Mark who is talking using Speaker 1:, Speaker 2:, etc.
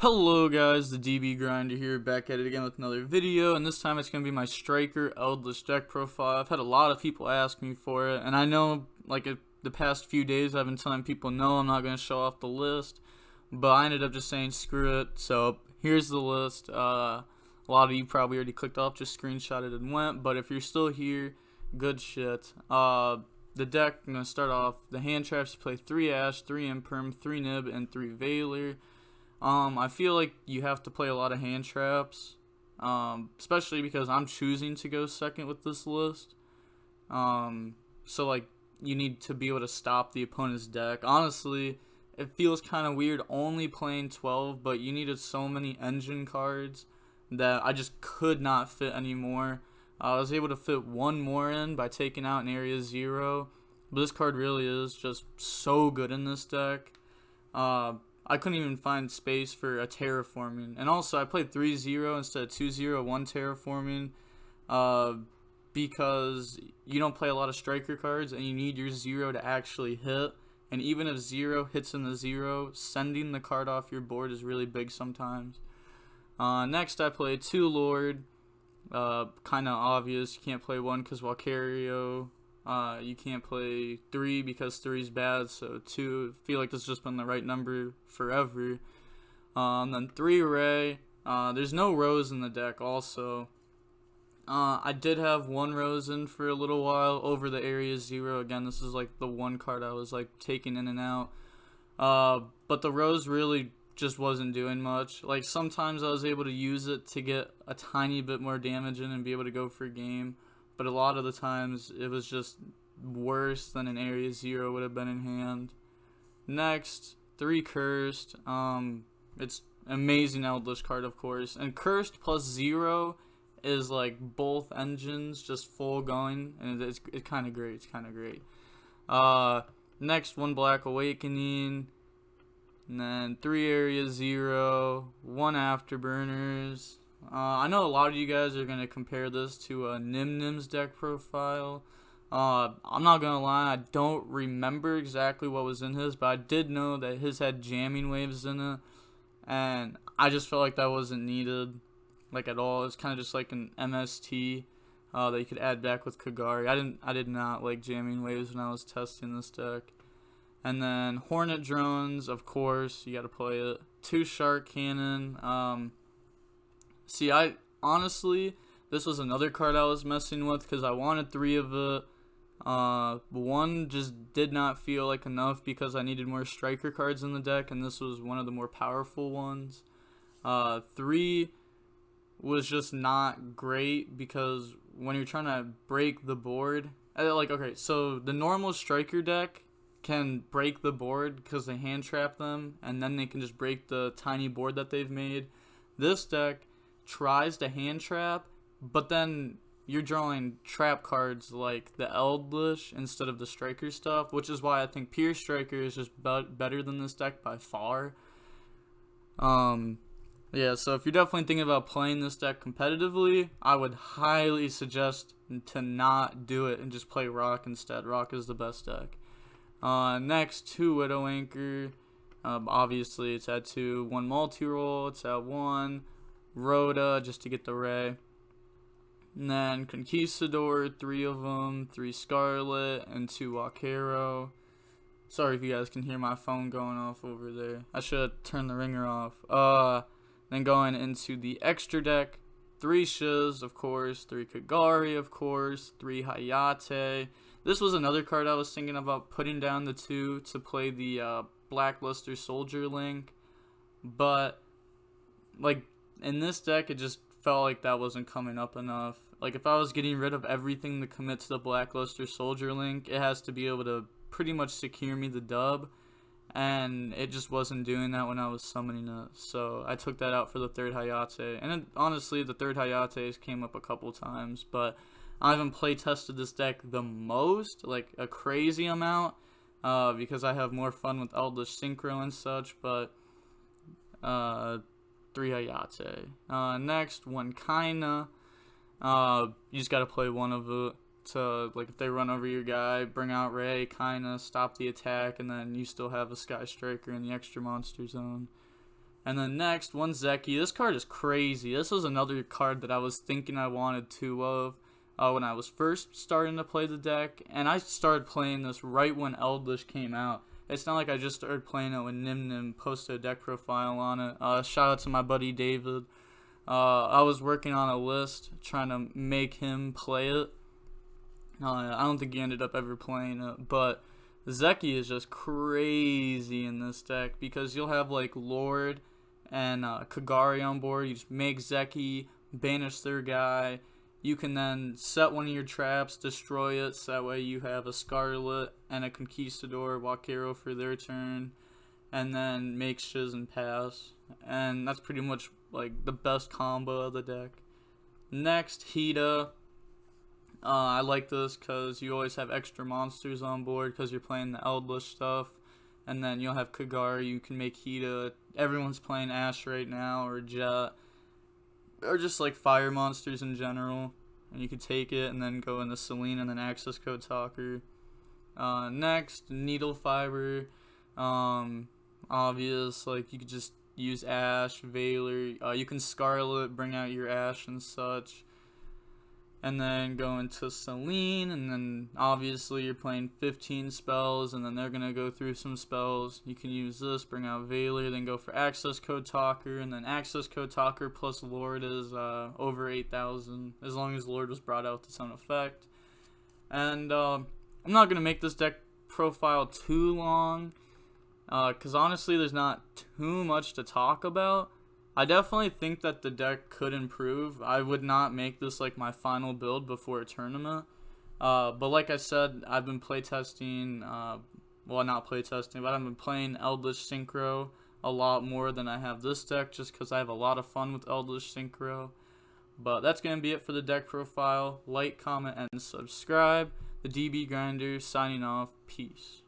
Speaker 1: Hello guys, the DB Grinder here, back at it again with another video, and this time it's going to be my Striker Eldlich deck profile. I've had a lot of people ask me for it, and I know the past few days I've been telling people no, I'm not going to show off the list, but I ended up just saying screw it, so here's the list. A lot of you probably already clicked off, just screenshotted and went, but if you're still here, good shit. The deck, I'm going to start off, the hand traps, you play 3 Ash, 3 Imperm, 3 Nib, and 3 Veiler. I feel like you have to play a lot of hand traps, especially because I'm choosing to go second with this list. So like you need to be able to stop the opponent's deck. Honestly, it feels kind of weird only playing 12, but you needed so many engine cards that I just could not fit anymore. I was able to fit one more in by taking out an Area 0, but this card really is just so good in this deck. I couldn't even find space for a Terraforming. And also, I played 3-0 instead of 2-0, 1 Terraforming. Because you don't play a lot of Striker cards, and you need your 0 to actually hit. And even if 0 hits in the 0, sending the card off your board is really big sometimes. Next, I played 2 Lourdes. Kind of obvious. You can't play 1 because Walcario. You can't play 3 because 3 is bad, so 2, I feel like this has just been the right number forever. Then 3 Ray. There's no Rose in the deck also. I did have 1 Rose in for a little while over the Area 0. Again, this is like the one card I was like taking in and out. But the Rose really just wasn't doing much. Like sometimes I was able to use it to get a tiny bit more damage in and be able to go for a game. But a lot of the times, it was just worse than an Area 0 would have been in hand. Next, 3 Cursed. It's amazing Eldlich card, of course. And Cursed plus 0 is like both engines just full going. And it's kind of great. It's kind of great. Next, 1 Black Awakening. And then 3 Area 0. 1 Afterburners. I know a lot of you guys are going to compare this to a Nim's deck profile. I'm not going to lie, I don't remember exactly what was in his, but I did know that his had jamming waves in it, and I just felt like that wasn't needed, like at all. It was kind of just like an MST that you could add back with Kagari. I did not like jamming waves when I was testing this deck. And then Hornet Drones, of course, you got to play it. 2 Shark Cannon. See, honestly, this was another card I was messing with because I wanted 3 of it. 1 just did not feel like enough because I needed more Striker cards in the deck, and this was one of the more powerful ones. 3 was just not great because when you're trying to break the board, okay, so the normal Striker deck can break the board because they hand trap them, and then they can just break the tiny board that they've made. This deck tries to hand trap, but then you're drawing trap cards like the Eldlich instead of the Striker stuff, which is why I think pure Striker is just better than this deck by far. Yeah, so if you're definitely thinking about playing this deck competitively, I would highly suggest to not do it and just play Rock instead. Rock is the best deck. Next, 2 Widow Anchor. Obviously, it's at 2. 1 multi-roll, it's at 1. Rhoda, just to get the Ray. And then Conquistador, 3 of them. 3 Scarlet, and 2 Walcario. Sorry if you guys can hear my phone going off over there. I should turn the ringer off. Then going into the extra deck. 3 Shiz, of course. 3 Kagari, of course. 3 Hayate. This was another card I was thinking about putting down the 2 to play the Blackluster Soldier Link. But, like, in this deck, it just felt like that wasn't coming up enough. Like, if I was getting rid of everything to commit to the Blackluster Soldier Link, it has to be able to pretty much secure me the dub. And it just wasn't doing that when I was summoning it. So I took that out for the 3rd Hayate. And honestly, the 3rd Hayate came up a couple times. But I haven't play tested this deck the most, like a crazy amount. Because I have more fun with Eldlich Synchro and such. But 3 Hayate. Next, 1 Kaina. You just gotta play 1 of it to, like, if they run over your guy, bring out Ray, Kaina, stop the attack, and then you still have a Sky Striker in the extra monster zone. And then next, one Zeki. This card is crazy. This was another card that I was thinking I wanted two of when I was first starting to play the deck. And I started playing this right when Eldlich came out. It's not like I just started playing it when Nim posted a deck profile on it. Shout out to my buddy David. I was working on a list trying to make him play it. I don't think he ended up ever playing it, but Zeki is just crazy in this deck because you'll have like Lourdes and Kagari on board. You just make Zeki, banish their guy. You can then set one of your traps, destroy it, so that way you have a Scarlet and a Conquistador Walkero for their turn, and then make Shiz and pass. And that's pretty much like the best combo of the deck. Next, Hida. I like this because you always have extra monsters on board because you're playing the Eldlich stuff. And then you'll have Kagari, you can make Hida. Everyone's playing Ash right now, or Jet. Or just like fire monsters in general. And you could take it and then go into Selene and then access code Talker. Next, Needle Fiber. Obvious, like you could just use Ash, Veiler. You can Scarlet, bring out your Ash and such. And then go into Selene, and then obviously you're playing 15 spells, and then they're going to go through some spells. You can use this, bring out Veiler, then go for Access Code Talker, and then Access Code Talker plus Lourdes is over 8,000, as long as Lourdes was brought out to some effect. And I'm not going to make this deck profile too long, because honestly there's not too much to talk about. I definitely think that the deck could improve. I would not make this like my final build before a tournament. But like I said, I've been playtesting, well not playtesting, but I've been playing Eldlich Synchro a lot more than I have this deck just because I have a lot of fun with Eldlich Synchro. But that's going to be it for the deck profile. Like, comment, and subscribe. The DB Grinder signing off. Peace.